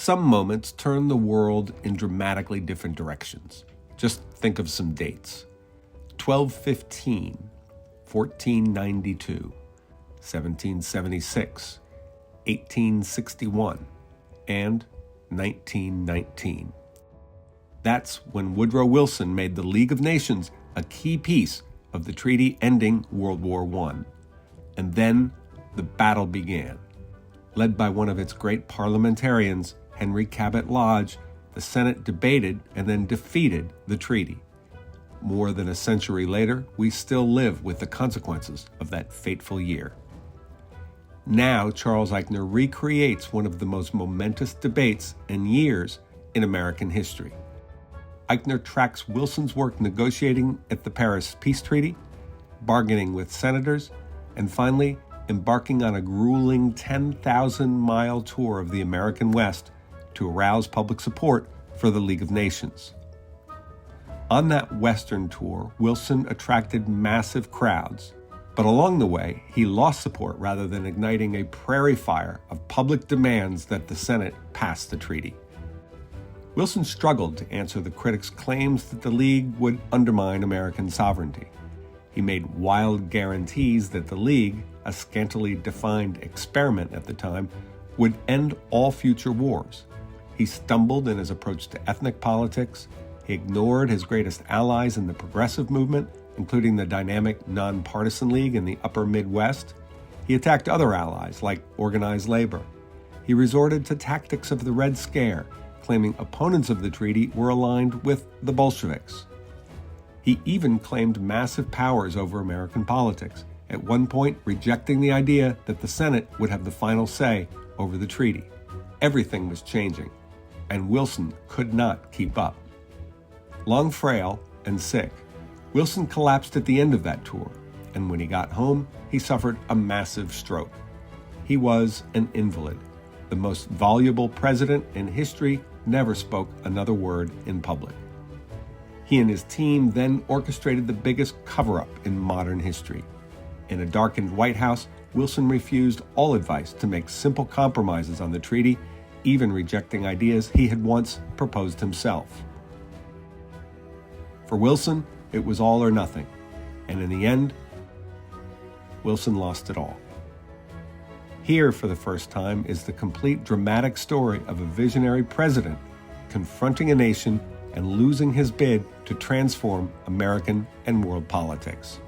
some moments turn the world in dramatically different directions. Just think of some dates. 1215, 1492, 1776, 1861, and 1919. That's when Woodrow Wilson made the League of Nations a key piece of the treaty ending World War I. And then the battle began. Led by one of its great parliamentarians, Henry Cabot Lodge, the Senate debated and then defeated the treaty. More than a century later, we still live with the consequences of that fateful year. Now, Charles Eichner recreates one of the most momentous debates and years in American history. Eichner tracks Wilson's work negotiating at the Paris Peace Treaty, bargaining with senators, and finally embarking on a grueling 10,000-mile tour of the American West to arouse public support for the League of Nations. On that Western tour, Wilson attracted massive crowds, but along the way, he lost support rather than igniting a prairie fire of public demands that the Senate pass the treaty. Wilson struggled to answer the critics' claims that the League would undermine American sovereignty. He made wild guarantees that the League, a scantily defined experiment at the time, would end all future wars. He stumbled in his approach to ethnic politics. He ignored his greatest allies in the progressive movement, including the dynamic nonpartisan League in the upper Midwest. He attacked other allies, like organized labor. He resorted to tactics of the Red Scare, claiming opponents of the treaty were aligned with the Bolsheviks. He even claimed massive powers over American politics, at one point rejecting the idea that the Senate would have the final say over the treaty. Everything was changing, and Wilson could not keep up. Long frail and sick, Wilson collapsed at the end of that tour, and when he got home, he suffered a massive stroke. He was an invalid. The most voluble president in history never spoke another word in public. He and his team then orchestrated the biggest cover-up in modern history. In a darkened White House, Wilson refused all advice to make simple compromises on the treaty, even rejecting ideas he had once proposed himself. For Wilson, it was all or nothing, and in the end, Wilson lost it all. Here, for the first time, is the complete dramatic story of a visionary president confronting a nation and losing his bid to transform American and world politics.